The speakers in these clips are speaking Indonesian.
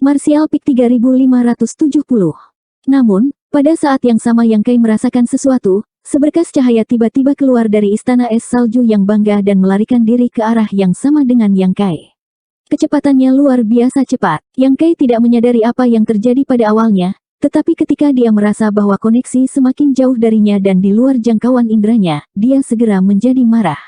Martial Peak 3570. Namun, pada saat yang sama Yang Kai merasakan sesuatu, seberkas cahaya tiba-tiba keluar dari istana es salju yang bangga dan melarikan diri ke arah yang sama dengan Yang Kai. Kecepatannya luar biasa cepat. Yang Kai tidak menyadari apa yang terjadi pada awalnya, tetapi ketika dia merasa bahwa koneksi semakin jauh darinya dan di luar jangkauan indranya, dia segera menjadi marah.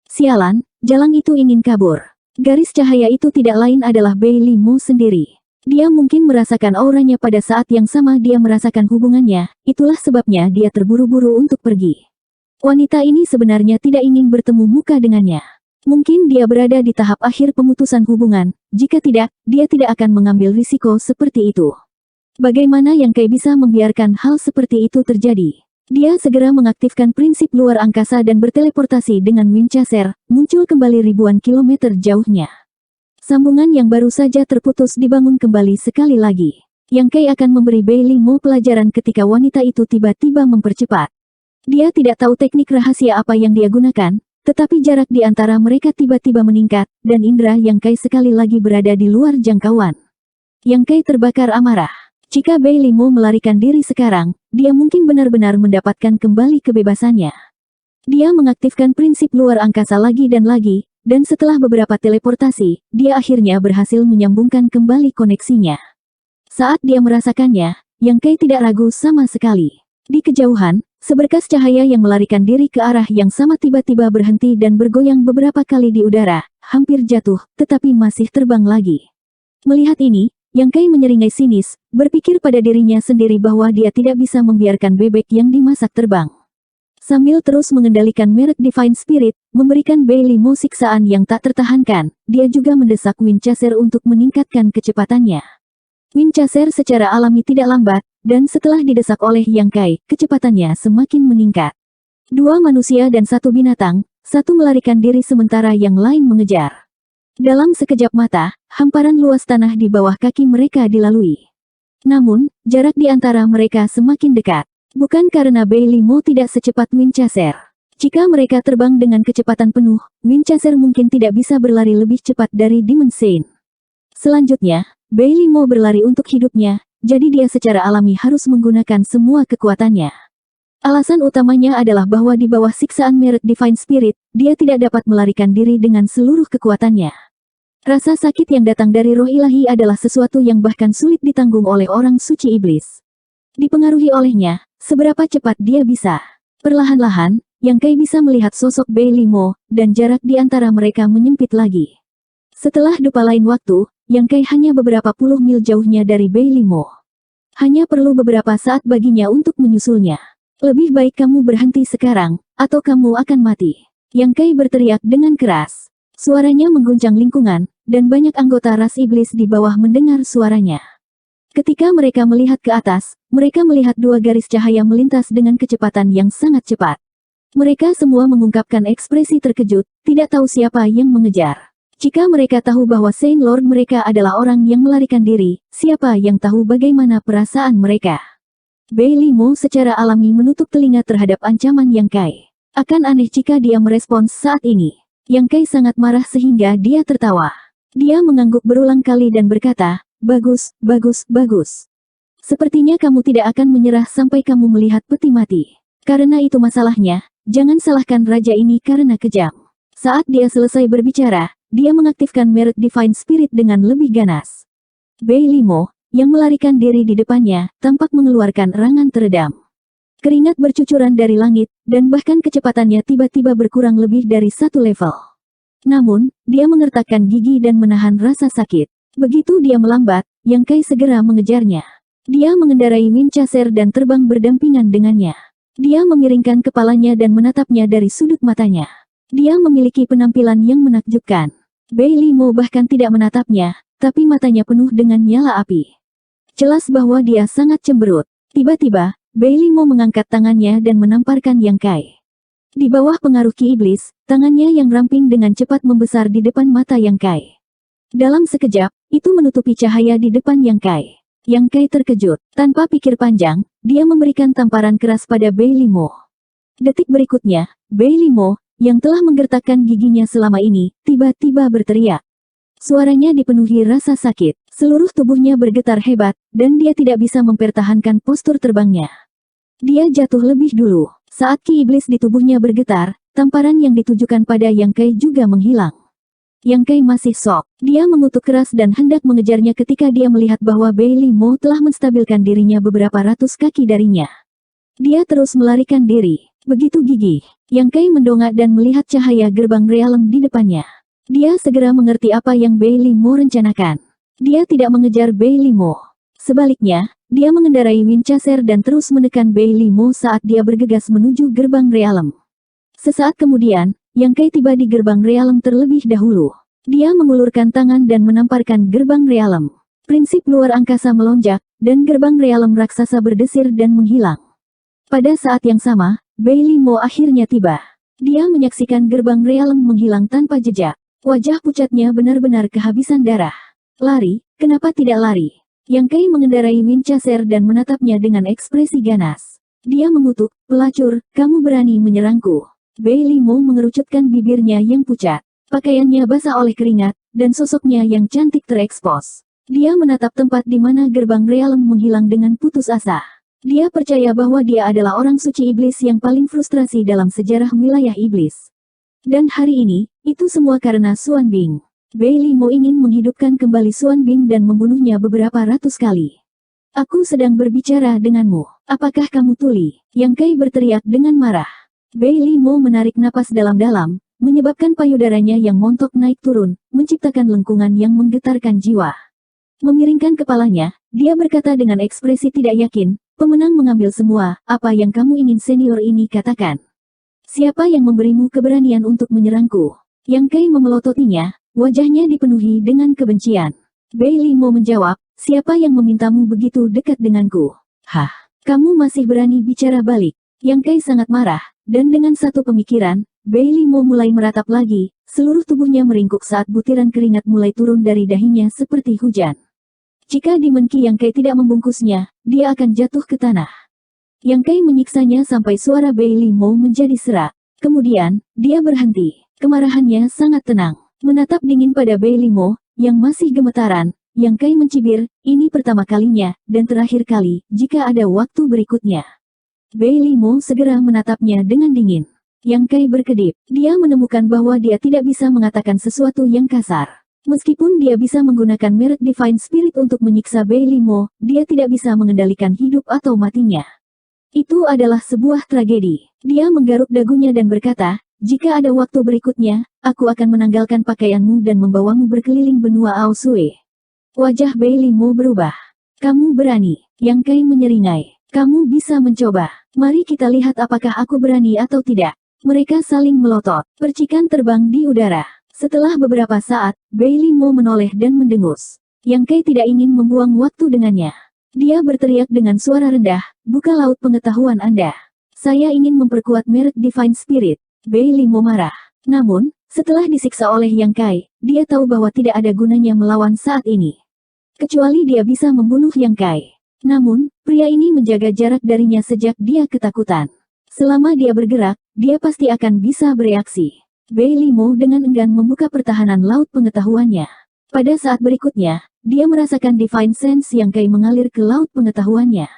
Sialan, jalang itu ingin kabur. Garis cahaya itu tidak lain adalah Bei Limo sendiri. Dia mungkin merasakan auranya pada saat yang sama dia merasakan hubungannya, itulah sebabnya dia terburu-buru untuk pergi. Wanita ini sebenarnya tidak ingin bertemu muka dengannya. Mungkin dia berada di tahap akhir pemutusan hubungan, jika tidak, dia tidak akan mengambil risiko seperti itu. Bagaimana Yang Kai bisa membiarkan hal seperti itu terjadi? Dia segera mengaktifkan prinsip luar angkasa dan berteleportasi dengan Winchester, muncul kembali ribuan kilometer jauhnya. Sambungan yang baru saja terputus dibangun kembali sekali lagi. Yang Kai akan memberi Bei Limo pelajaran ketika wanita itu tiba-tiba mempercepat. Dia tidak tahu teknik rahasia apa yang dia gunakan, tetapi jarak di antara mereka tiba-tiba meningkat, dan indera Yang Kai sekali lagi berada di luar jangkauan. Yang Kai terbakar amarah. Jika Bei Limo melarikan diri sekarang, dia mungkin benar-benar mendapatkan kembali kebebasannya. Dia mengaktifkan prinsip luar angkasa lagi dan lagi, dan setelah beberapa teleportasi, dia akhirnya berhasil menyambungkan kembali koneksinya. Saat dia merasakannya, Yang Kai tidak ragu sama sekali. Di kejauhan, seberkas cahaya yang melarikan diri ke arah yang sama tiba-tiba berhenti dan bergoyang beberapa kali di udara, hampir jatuh, tetapi masih terbang lagi. Melihat ini, Yang Kai menyeringai sinis, berpikir pada dirinya sendiri bahwa dia tidak bisa membiarkan bebek yang dimasak terbang. Sambil terus mengendalikan merek Divine Spirit, memberikan Bei Limo siksaan yang tak tertahankan, dia juga mendesak Winchester untuk meningkatkan kecepatannya. Winchester secara alami tidak lambat, dan setelah didesak oleh Yang Kai, kecepatannya semakin meningkat. Dua manusia dan satu binatang, satu melarikan diri sementara yang lain mengejar. Dalam sekejap mata, hamparan luas tanah di bawah kaki mereka dilalui. Namun, jarak di antara mereka semakin dekat. Bukan karena Bei Limo tidak secepat Winchester. Jika mereka terbang dengan kecepatan penuh, Winchester mungkin tidak bisa berlari lebih cepat dari Demon Saint. Selanjutnya, Bei Limo berlari untuk hidupnya, jadi dia secara alami harus menggunakan semua kekuatannya. Alasan utamanya adalah bahwa di bawah siksaan merek Divine Spirit, dia tidak dapat melarikan diri dengan seluruh kekuatannya. Rasa sakit yang datang dari roh ilahi adalah sesuatu yang bahkan sulit ditanggung oleh orang suci iblis. Dipengaruhi olehnya, seberapa cepat dia bisa. Perlahan-lahan, Yang Kai bisa melihat sosok Bei Limo, dan jarak di antara mereka menyempit lagi. Setelah dupa lain waktu, Yang Kai hanya beberapa puluh mil jauhnya dari Bei Limo. Hanya perlu beberapa saat baginya untuk menyusulnya. Lebih baik kamu berhenti sekarang, atau kamu akan mati. Yang Kai berteriak dengan keras. Suaranya mengguncang lingkungan, dan banyak anggota ras iblis di bawah mendengar suaranya. Ketika mereka melihat ke atas, mereka melihat dua garis cahaya melintas dengan kecepatan yang sangat cepat. Mereka semua mengungkapkan ekspresi terkejut, tidak tahu siapa yang mengejar. Jika mereka tahu bahwa Saint Lord mereka adalah orang yang melarikan diri, siapa yang tahu bagaimana perasaan mereka? Bei Limo secara alami menutup telinga terhadap ancaman Yang Kai. Akan aneh jika dia merespons saat ini. Yang Kai sangat marah sehingga dia tertawa. Dia mengangguk berulang kali dan berkata, "Bagus, bagus, bagus. Sepertinya kamu tidak akan menyerah sampai kamu melihat peti mati. Karena itu masalahnya, jangan salahkan raja ini karena kejam." Saat dia selesai berbicara, dia mengaktifkan merek Divine Spirit dengan lebih ganas. Bei Limo, yang melarikan diri di depannya, tampak mengeluarkan erangan teredam. Keringat bercucuran dari langit, dan bahkan kecepatannya tiba-tiba berkurang lebih dari satu level. Namun, dia mengertakkan gigi dan menahan rasa sakit. Begitu dia melambat, Yang Kai segera mengejarnya. Dia mengendarai Winchester dan terbang berdampingan dengannya. Dia memiringkan kepalanya dan menatapnya dari sudut matanya. Dia memiliki penampilan yang menakjubkan. Bei Limo bahkan tidak menatapnya, tapi matanya penuh dengan nyala api. Jelas bahwa dia sangat cemberut. Tiba-tiba, Bei Limo mengangkat tangannya dan menamparkan Yang Kai. Di bawah pengaruh ki iblis, tangannya yang ramping dengan cepat membesar di depan mata Yang Kai. Dalam sekejap, itu menutupi cahaya di depan Yang Kai. Yang Kai terkejut. Tanpa pikir panjang, dia memberikan tamparan keras pada Bei Limo. Detik berikutnya, Bei Limo, yang telah menggertakkan giginya selama ini, tiba-tiba berteriak. Suaranya dipenuhi rasa sakit. Seluruh tubuhnya bergetar hebat, dan dia tidak bisa mempertahankan postur terbangnya. Dia jatuh lebih dulu. Saat ki iblis di tubuhnya bergetar, tamparan yang ditujukan pada Yang Kai juga menghilang. Yang Kai masih shock. Dia mengutuk keras dan hendak mengejarnya ketika dia melihat bahwa Bailey Mo telah menstabilkan dirinya beberapa ratus kaki darinya. Dia terus melarikan diri. Begitu gigih. Yang Kai mendongak dan melihat cahaya gerbang realem di depannya. Dia segera mengerti apa yang Bailey Mo rencanakan. Dia tidak mengejar Bailey Mo. Sebaliknya, dia mengendarai Winchester dan terus menekan Bailey Mo saat dia bergegas menuju gerbang realem. Sesaat kemudian, Yang Kai tiba di gerbang realem terlebih dahulu. Dia mengulurkan tangan dan menamparkan gerbang realem. Prinsip luar angkasa melonjak, dan gerbang realem raksasa berdesir dan menghilang. Pada saat yang sama, Bailey Mo akhirnya tiba. Dia menyaksikan gerbang realem menghilang tanpa jejak. Wajah pucatnya benar-benar kehabisan darah. Lari, kenapa tidak lari? Yang Kai mengendarai Winchester dan menatapnya dengan ekspresi ganas. Dia mengutuk, pelacur, kamu berani menyerangku. Bailey Mo mengerucutkan bibirnya yang pucat. Pakaiannya basah oleh keringat, dan sosoknya yang cantik terekspos. Dia menatap tempat di mana gerbang realem menghilang dengan putus asa. Dia percaya bahwa dia adalah orang suci iblis yang paling frustrasi dalam sejarah wilayah iblis. Dan hari ini, itu semua karena Xuan Bing. Bailey Mo ingin menghidupkan kembali Xuan Bing dan membunuhnya beberapa ratus kali. Aku sedang berbicara denganmu. Apakah kamu tuli? Yang Kai berteriak dengan marah. Bailey Mo menarik napas dalam-dalam, menyebabkan payudaranya yang montok naik turun, menciptakan lengkungan yang menggetarkan jiwa. Memiringkan kepalanya, dia berkata dengan ekspresi tidak yakin, pemenang mengambil semua, apa yang kamu ingin senior ini katakan? Siapa yang memberimu keberanian untuk menyerangku? Yang Kai memelototinya, wajahnya dipenuhi dengan kebencian. Bailey Mo menjawab, siapa yang memintamu begitu dekat denganku? Hah, kamu masih berani bicara balik? Yang Kai sangat marah, dan dengan satu pemikiran, Bailey Mo mulai meratap lagi, seluruh tubuhnya meringkuk saat butiran keringat mulai turun dari dahinya seperti hujan. Jika Demon Ki Yang Kai tidak membungkusnya, dia akan jatuh ke tanah. Yang Kai menyiksanya sampai suara Bailey Mo menjadi serak. Kemudian, dia berhenti. Kemarahannya sangat tenang. Menatap dingin pada Bailey Mo, yang masih gemetaran, Yang Kai mencibir, ini pertama kalinya, dan terakhir kali, jika ada waktu berikutnya. Bailey Mo segera menatapnya dengan dingin. Yang Kai berkedip. Dia menemukan bahwa dia tidak bisa mengatakan sesuatu yang kasar. Meskipun dia bisa menggunakan merek Divine Spirit untuk menyiksa Bailey Mo, dia tidak bisa mengendalikan hidup atau matinya. Itu adalah sebuah tragedi. Dia menggaruk dagunya dan berkata, jika ada waktu berikutnya, aku akan menanggalkan pakaianmu dan membawamu berkeliling benua Aosue. Wajah Bailey Mo berubah. Kamu berani. Yang Kai menyeringai. Kamu bisa mencoba. Mari kita lihat apakah aku berani atau tidak. Mereka saling melotot. Percikan terbang di udara. Setelah beberapa saat, Bailey Mo menoleh dan mendengus. Yang Kai tidak ingin membuang waktu dengannya. Dia berteriak dengan suara rendah, buka laut pengetahuan Anda. Saya ingin memperkuat merek Divine Spirit. Bailey Mo marah. Namun, setelah disiksa oleh Yang Kai, dia tahu bahwa tidak ada gunanya melawan saat ini. Kecuali dia bisa membunuh Yang Kai. Namun, pria ini menjaga jarak darinya sejak dia ketakutan. Selama dia bergerak, dia pasti akan bisa bereaksi. Bailey Mo dengan enggan membuka pertahanan laut pengetahuannya. Pada saat berikutnya, dia merasakan Divine Sense Yang Kai mengalir ke laut pengetahuannya.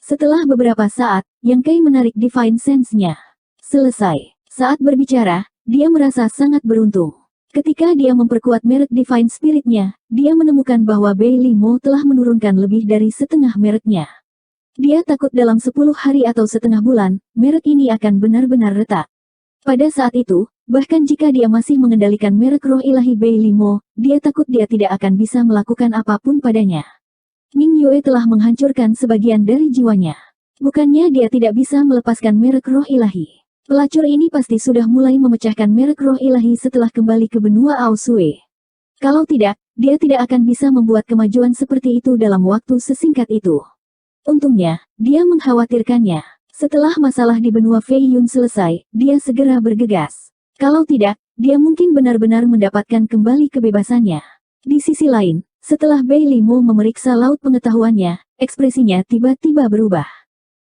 Setelah beberapa saat, Yang Kai menarik Divine Sense-nya. Selesai. Saat berbicara, dia merasa sangat beruntung. Ketika dia memperkuat merek Divine Spirit-nya, dia menemukan bahwa Bailey Mo telah menurunkan lebih dari setengah mereknya. Dia takut dalam 10 hari atau setengah bulan, merek ini akan benar-benar retak. Pada saat itu, bahkan jika dia masih mengendalikan merek roh ilahi Bailey Mo, dia takut dia tidak akan bisa melakukan apapun padanya. Ming Yue telah menghancurkan sebagian dari jiwanya. Bukannya dia tidak bisa melepaskan merek roh ilahi. Pelacur ini pasti sudah mulai memecahkan merek roh ilahi setelah kembali ke benua Aosue. Kalau tidak, dia tidak akan bisa membuat kemajuan seperti itu dalam waktu sesingkat itu. Untungnya, dia mengkhawatirkannya. Setelah masalah di benua Fei Yun selesai, dia segera bergegas. Kalau tidak, dia mungkin benar-benar mendapatkan kembali kebebasannya. Di sisi lain, setelah Bailey Mo memeriksa laut pengetahuannya, ekspresinya tiba-tiba berubah.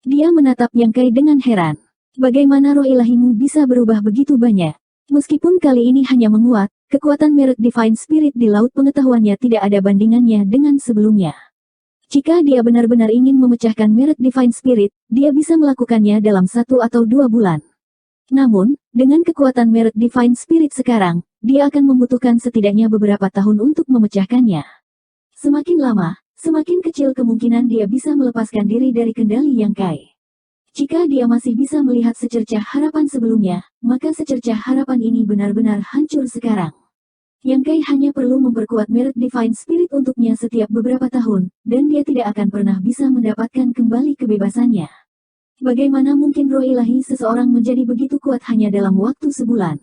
Dia menatap Yang Kai dengan heran. Bagaimana roh ilahimu bisa berubah begitu banyak? Meskipun kali ini hanya menguat, kekuatan merek Divine Spirit di laut pengetahuannya tidak ada bandingannya dengan sebelumnya. Jika dia benar-benar ingin memecahkan merek Divine Spirit, dia bisa melakukannya dalam 1 atau 2 bulan. Namun, dengan kekuatan merek Divine Spirit sekarang, dia akan membutuhkan setidaknya beberapa tahun untuk memecahkannya. Semakin lama, semakin kecil kemungkinan dia bisa melepaskan diri dari kendali Yang Kai. Jika dia masih bisa melihat secercah harapan sebelumnya, maka secercah harapan ini benar-benar hancur sekarang. Yang Kai hanya perlu memperkuat merek Divine Spirit untuknya setiap beberapa tahun, dan dia tidak akan pernah bisa mendapatkan kembali kebebasannya. Bagaimana mungkin roh ilahi seseorang menjadi begitu kuat hanya dalam waktu sebulan?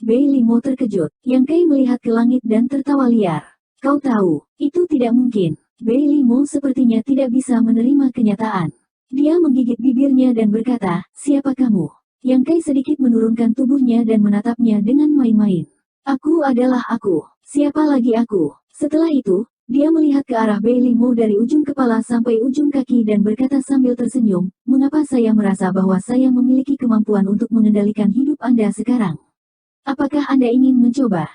Bei Limo terkejut. Yang Kai melihat ke langit dan tertawa liar. Kau tahu, itu tidak mungkin. Bei Limo sepertinya tidak bisa menerima kenyataan. Dia menggigit bibirnya dan berkata, siapa kamu? Yang Kai sedikit menurunkan tubuhnya dan menatapnya dengan main-main. Aku adalah aku. Siapa lagi aku? Setelah itu, dia melihat ke arah Bei Limo dari ujung kepala sampai ujung kaki dan berkata sambil tersenyum, mengapa saya merasa bahwa saya memiliki kemampuan untuk mengendalikan hidup Anda sekarang? Apakah Anda ingin mencoba?